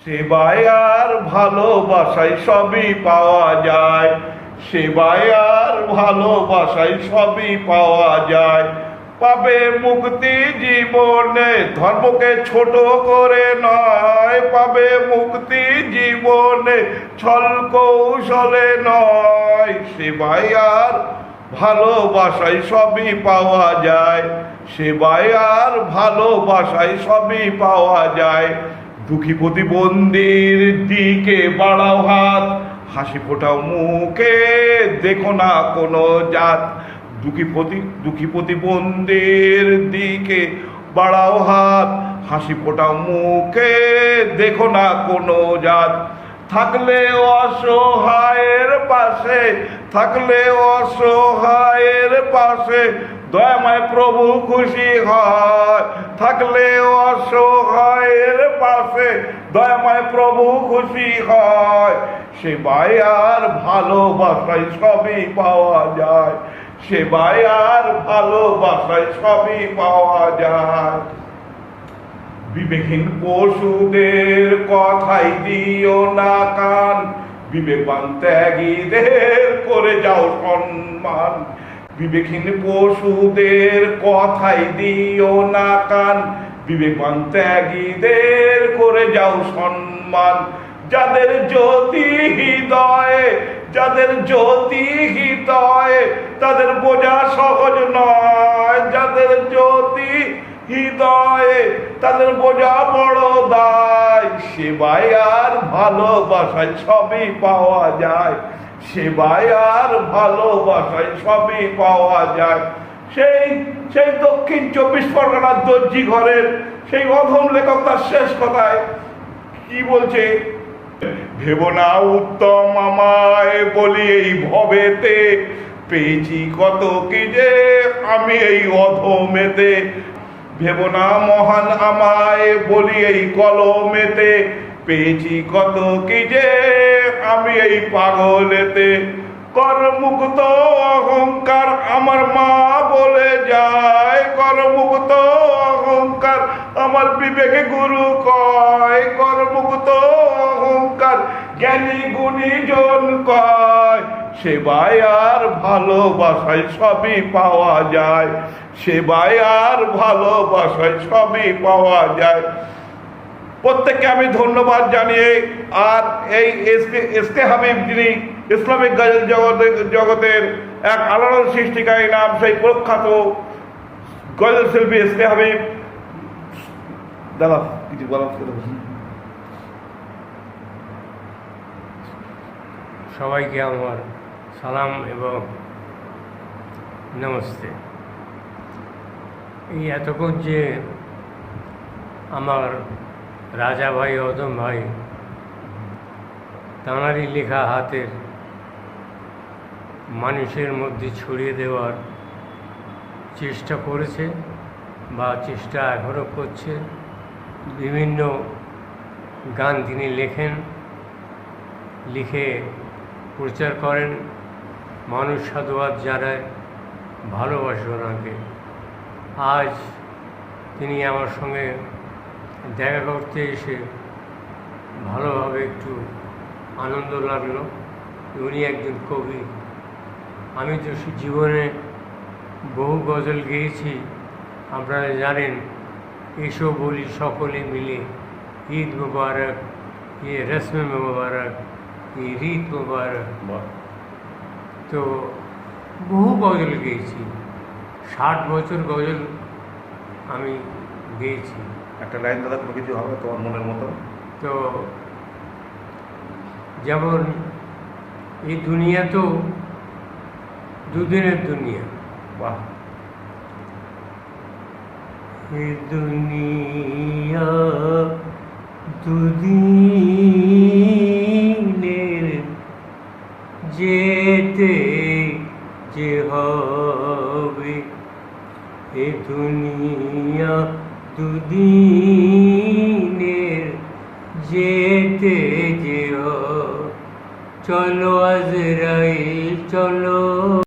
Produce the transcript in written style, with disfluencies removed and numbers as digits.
সেবায় আর ভালোবাসায় সবই পাওয়া যায়। সেবায় আর ভালোবাসায় সবই পাওয়া যায়। পাবে মুক্তি জীবনে, ধর্মকে ছোট করে নয়। পাবে মুক্তি জীবনে, ছল কৌশলে নয়। সেবায় আর ভালোবাসায় সবই পাওয়া যায়। সেবায় আর ভালোবাসায় সবই পাওয়া যায়। দুঃখী প্রতিবন্ধীর দিকে বাড়াও হাত, হাসি ফোটাও মুখে, দেখো না কোনো জাত। দুঃখী প্রতিবন্ধীর দিকে বাড়াও হাত, হাসি ফোটাও মুখে, দেখো না কোনো জাত। থাকলে অসহায়ের পাশে, থাকলে অসহায়ের পাশে, দয়াময় প্রভু খুশি হয়। থাকলে অসহায়ের পাশে, দয়াময় প্রভু খুশি হয়। সেবায় আর ভালোবাসায় সবই পাওয়া যায়। সেবায় আর ভালোবাসায় সবই পাওয়া যায়। বিবেকহীন পশুদের কথাই দিও না কান, বিবেকবান ত্যাগীদের করে যাও সম্মান। বিবেকহীন পশুদের কথাই দিও না কান, বিবেকবান ত্যাগীদের করে যাও সম্মান। যাদের জ্যোতি হৃদয়ে, যাদের জ্যোতি হৃদয়ে, তাদের বোঝা সহজ নয়। যাদের জ্যোতি হৃদয়ে, তাদের বোঝা বড় দায়। সেবায় আর ভালোবাসায় সবই পাওয়া যায়। সেবায় আর ভালোবাসায় সবই পাওয়া যায়। সেই সেই দক্ষিণ 24 পরগনার দর্জি ঘরের সেই অধম লেখক তার শেষ কথায় কি বলছে? ভেবো না উত্তম আমায় বলি এই ভবেতে, পেয়েছি কত কি যে আমি এই অধমেতে। ভেবো না মহান আমায় বলি এই কলমেতে, পেয়েছি কত কি যে আমি এই পাগলেতে। করমুক্ত অহংকার আমার মা বলে যায়, করমুক্ত অহংকার আমার বিবেকে গুরু কয়। করমুক্ত অহংকার জ্ঞানী গুণী জন কয়। সেবায় আর ভালোবাসায় সবই পাওয়া যায়। সেবায় আর ভালোবাসায় সবই পাওয়া যায়। প্রত্যেককে আমি ধন্যবাদ জানিয়ে, আর এই এসকে হাবিব যিনি ইসলামিক গজল জগতের এক আলোড়ন সৃষ্টিকারী নাম, সেই প্রখ্যাত গজল শিল্পী এসকে হাবিব। দাদা কিছু বলা? সবাইকে আমার সালাম এবং নমস্তে। এই এতক্ষণ যে আমার রাজা ভাই, অদম ভাই তাঁরই লেখা হাতের মানুষের মধ্যে ছড়িয়ে দেওয়ার চেষ্টা করেছে বা চেষ্টা এখনও করছে। বিভিন্ন গান তিনি লেখেন, লিখে প্রচার করেন, মানুষ সাধুবাদ জানায়, ভালোবাসে ওনাকে। আজ তিনি আমার সঙ্গে দেখা করতে এসে ভালোভাবে একটু আনন্দ লাগলো। উনি একজন কবি। আমি তো জীবনে বহু গজল গেয়েছি, আপনারা জানেন। এসো বলি সকলে মিলে, ঈদ মুবারক, ये रस्म मुबारक, ये रीत मुबारक। তো বহু গজল গেয়েছি, 60 বছর গজল আমি গেয়েছি। একটা লাইন দাদা, কোনো কিছু হবে তোমার মনের মতো? তো যেমন এই দুনিয়া তো দুদিনের দুনিয়া। বাহ। এই দুনিয়া দুদিনের, যেতে যে হবে। এ দুনিয়া দুদিনের, যেতে যে হবে। চলো আজরাইল চলো।